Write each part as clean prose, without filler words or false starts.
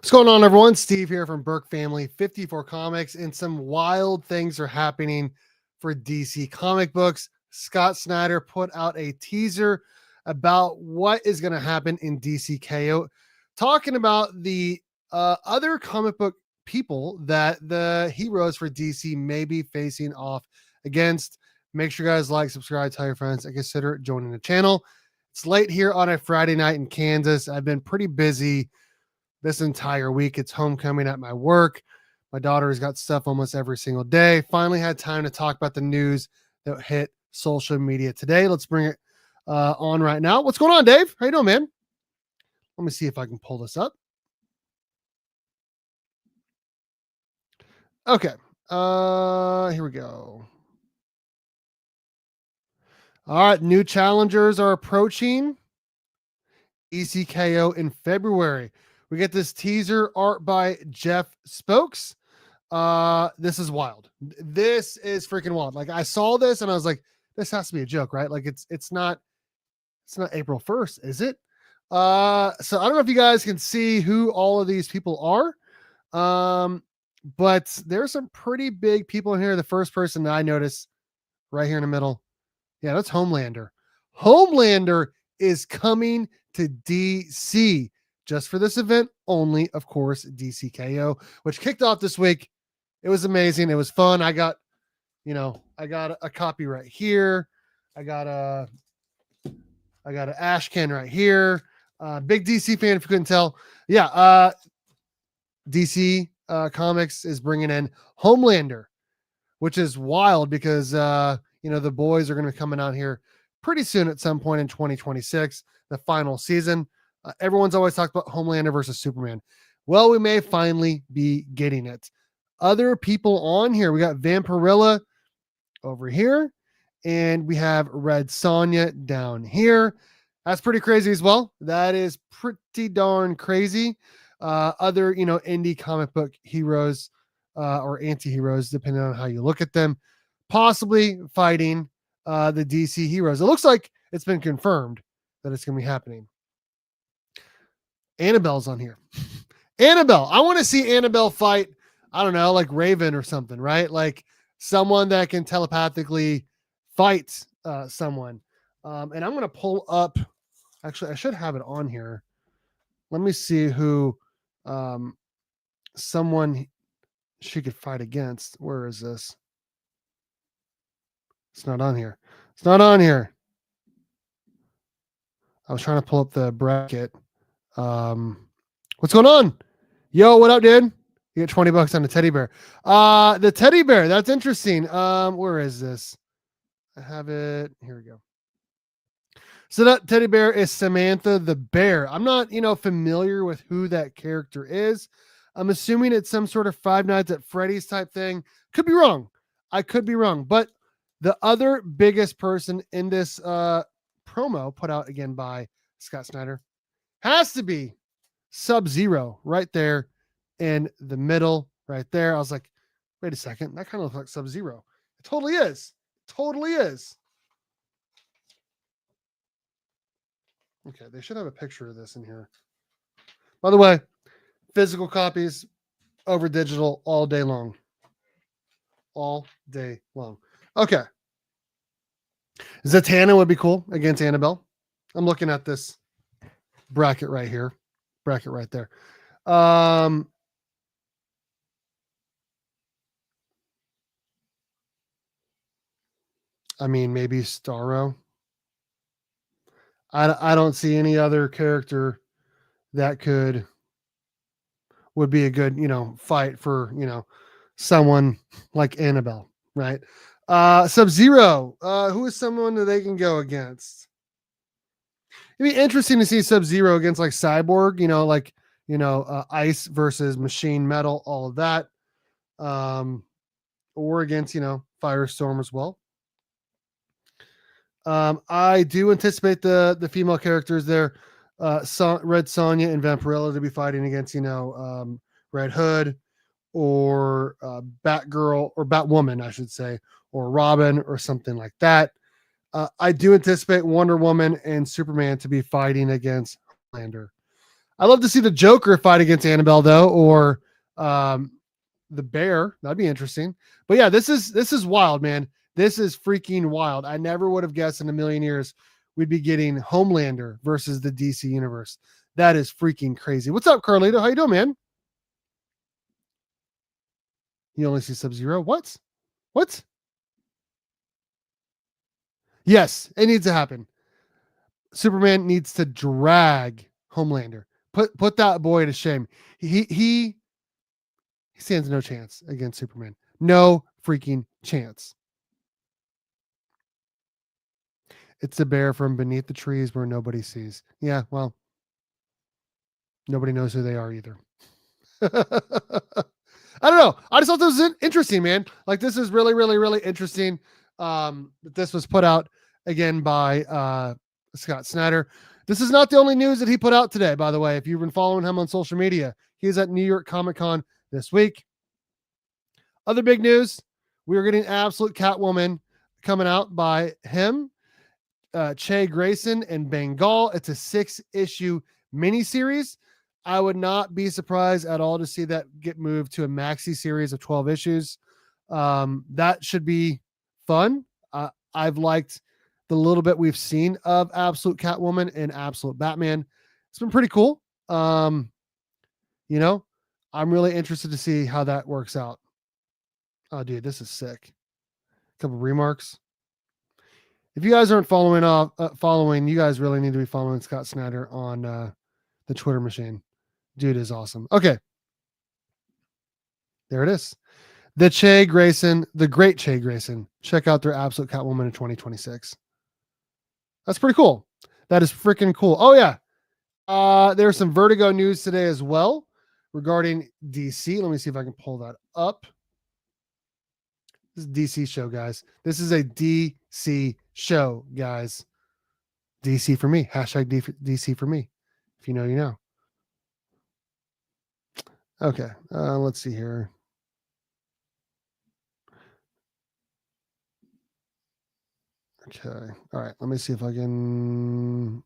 What's going on, everyone? Steve here from Burke Family 54 Comics, and some wild things are happening for DC comic books. Scott Snyder put out a teaser about what is going to happen in DC KO, talking about the other comic book people that the heroes for DC may be facing off against. Make sure you guys like, subscribe, tell your friends, and consider joining the channel. It's late here on a Friday night in Kansas. I've been pretty busy this entire week. It's homecoming at my work. My daughter has got stuff almost every single day. Finally had time to talk about the news that hit social media today. Let's bring it on right now. What's going on, Dave? How you doing, man? Let me see if I can pull this up. Okay. Here we go. All right. New challengers are approaching ECKO in February. We get this teaser art by Jeff Spokes. This is wild. This is freaking wild. Like, I saw this and I was like, this has to be a joke, right? Like, it's not April 1st, is it? So I don't know if you guys can see who all of these people are. But there's some pretty big people in here. The first person that I noticed right here in the middle. Yeah, that's Homelander. Homelander is coming to DC just for this event only, of course, DCKO, which kicked off this week. It was amazing. It was fun. I got a copy right here. I got an ash can right here. Big DC fan, if you couldn't tell. Yeah, DC Comics is bringing in Homelander, which is wild because the boys are going to be coming out here pretty soon at some point in 2026, the final season. Everyone's always talked about Homelander versus Superman. Well, we may finally be getting it. Other people on here, we got Vampirilla over here, and we have Red Sonja down here. That's pretty crazy as well. That is pretty darn crazy. Other, indie comic book heroes or anti-heroes, depending on how you look at them, possibly fighting the DC heroes. It looks like it's been confirmed that it's going to be happening. Annabelle's on here. Annabelle. I want to see Annabelle fight, I don't know, like Raven or something, right? Like someone that can telepathically fight someone. And I'm going to pull up, actually, I should have it on here. Let me see who someone she could fight against. Where is this? It's not on here. It's not on here. I was trying to pull up the bracket. What's going on? Yo, what up, dude? You get $20 on the teddy bear. The teddy bear, that's interesting. Where is this? I have it. Here we go. So that teddy bear is Samantha the bear. I'm not, familiar with who that character is. I'm assuming it's some sort of Five Nights at Freddy's type thing. Could be wrong. I could be wrong. But the other biggest person in this promo put out again by Scott Snyder has to be Sub-Zero right there in the middle right there. I was like, wait a second. That kind of looks like Sub-Zero. It totally is. It totally is. Okay, they should have a picture of this in here. By the way, physical copies over digital all day long. All day long. Okay. Zatanna would be cool against Annabelle. I'm looking at this bracket right here. Bracket right there. I mean, maybe Starro. I don't see any other character that would be a good, fight for, someone like Annabelle, right? Sub-Zero, who is someone that they can go against? It'd be interesting to see Sub-Zero against like Cyborg, Ice versus Machine Metal, all of that. Or against, Firestorm as well. I do anticipate the female characters there, Red Sonja and Vampirilla, to be fighting against, Red Hood or Batgirl or Batwoman, I should say, or Robin or something like that. I do anticipate Wonder Woman and Superman to be fighting against Homelander. I love to see the Joker fight against Annabelle though, or um, the Bear. That'd be interesting. But yeah, this is wild, man. This is freaking wild. I never would have guessed in a million years we'd be getting Homelander versus the DC universe. That is freaking crazy. What's up, Carlito? How you doing, man? You only see Sub-Zero. What? What? Yes, it needs to happen. Superman needs to drag Homelander. Put that boy to shame. He stands no chance against Superman. No freaking chance. It's the bear from beneath the trees where nobody sees. Yeah, well, nobody knows who they are either. I don't know. I just thought this was interesting, man. Like this is really, really, really interesting. This was put out again by Scott Snyder. This is not the only news that he put out today, by the way. If you've been following him on social media, he's at New York Comic Con this week. Other big news: we are getting Absolute Catwoman coming out by him, Che Grayson, and Bengal. It's a 6-issue miniseries. I would not be surprised at all to see that get moved to a maxi series of 12 issues. That should be fun. I've liked the little bit we've seen of Absolute Catwoman and Absolute Batman. It's been pretty cool. You know, I'm really interested to see how that works out. Oh, dude, this is sick. A couple remarks. If you guys aren't following, you guys really need to be following Scott Snyder on the Twitter machine. Dude is awesome. Okay. There it is. The great Che Grayson. Check out their Absolute Catwoman in 2026. That's pretty cool. That is freaking cool. Oh, yeah. There's some Vertigo news today as well regarding DC. Let me see if I can pull that up. This is a DC show, guys. This is a DC show, guys. DC for me. Hashtag DC for me. If you know, you know. Okay. Let's see here. Okay. All right. Let me see if I can.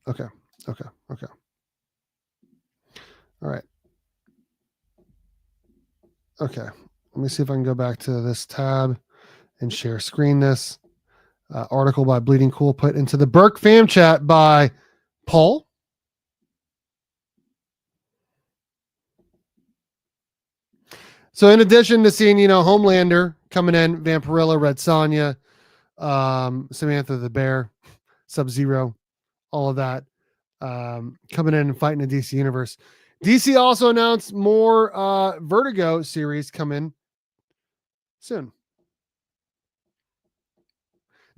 Okay. Okay. Okay. All right. Okay. Let me see if I can go back to this tab and share screen this article by Bleeding Cool put into the Burke fam chat by Paul. So in addition to seeing, Homelander coming in, Vampirilla, Red Sonja, Samantha the Bear, Sub-Zero, all of that coming in and fighting the DC universe. DC also announced more Vertigo series coming soon.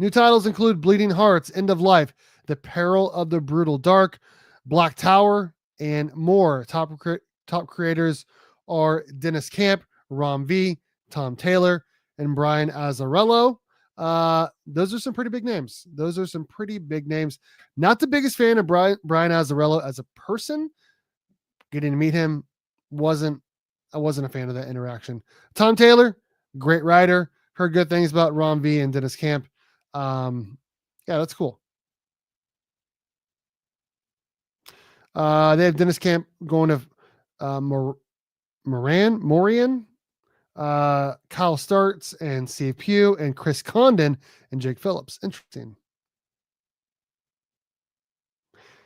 New titles include Bleeding Hearts, End of Life, The Peril of the Brutal Dark, Black Tower, and more. Top creators are Dennis Camp, Rom V, Tom Taylor, and Brian Azzarello. Those are some pretty big names. Not the biggest fan of Brian Azzarello as a person. Getting to meet him I wasn't a fan of that interaction. Tom Taylor, great writer. Heard good things about Rom V and Dennis Camp. Yeah, that's cool. They have Dennis Camp going to Morian, Kyle Starts and Steve Pugh and Chris Condon and Jake Phillips. Interesting.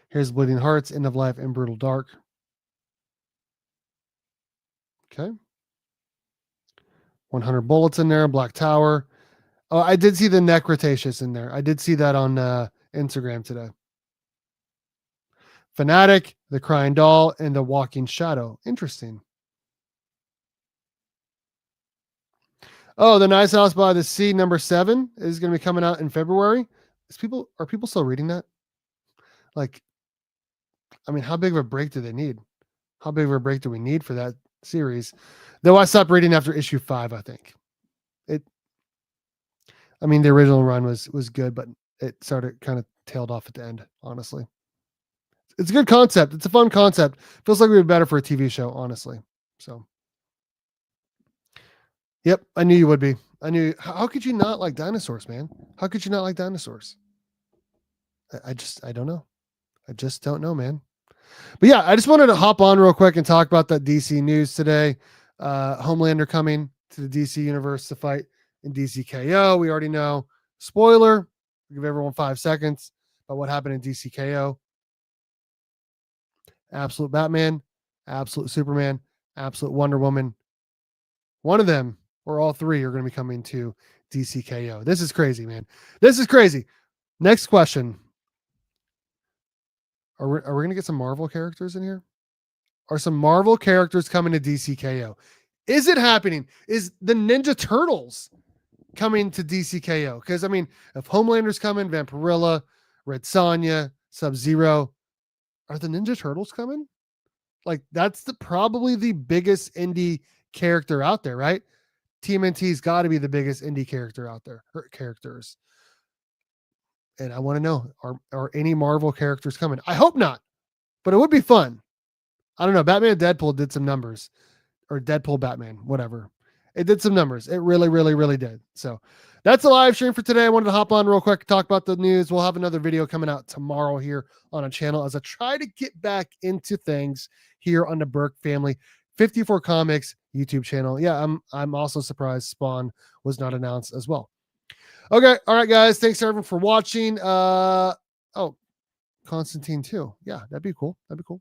Here's Bleeding Hearts, End of Life, and Brutal Dark. Okay. 100 Bullets in there, Black Tower. Oh, I did see the Neck Cretaceous in there. I did see that on Instagram today. Fanatic, The Crying Doll, and The Walking Shadow. Interesting. Oh, The Nice House by the Sea #7 is going to be coming out in February. Are people still reading that? Like, I mean, how big of a break do they need? How big of a break do we need for that series? Though I stopped reading after issue 5, I think. The original run was good, but it started kind of tailed off at the end, honestly. It's a good concept. It's a fun concept. Feels like it would be better for a TV show, honestly. So, yep, I knew you would be. I knew. How could you not like dinosaurs, man? How could you not like dinosaurs? I don't know. I just don't know, man. But yeah, I just wanted to hop on real quick and talk about that DC news today. Homelander coming to the DC universe to fight in DCKO. We already know. Spoiler. Give everyone 5 seconds about what happened in DCKO. Absolute Batman, Absolute Superman, Absolute Wonder Woman. One of them or all three are going to be coming to DCKO. This is crazy, man. This is crazy. Next question. Are we going to get some Marvel characters in here? Are some Marvel characters coming to DCKO? Is it happening? Is the Ninja Turtles coming to DCKO? Because, I mean, if Homelander's coming, Vampirilla, Red Sonja, Sub-Zero, are the Ninja Turtles coming? Like, that's probably the biggest indie character out there, right? TMNT's got to be the biggest indie character out there, or characters. And I want to know, are any Marvel characters coming? I hope not, but it would be fun. I don't know. Batman and Deadpool did some numbers, or Deadpool Batman, whatever. It did some numbers. It really, really, really did. So that's a live stream for today. I wanted to hop on real quick, talk about the news. We'll have another video coming out tomorrow here on a channel as I try to get back into things here on the Burke Family 54 Comics YouTube channel. Yeah, I'm also surprised Spawn was not announced as well. Okay, all right, guys. Thanks everyone for watching. Oh, Constantine too. Yeah, that'd be cool. That'd be cool.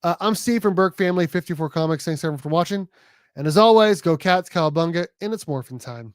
I'm Steve from Burke Family 54 Comics. Thanks everyone for watching. And as always, go Cats, Cowabunga, and it's morphin' time.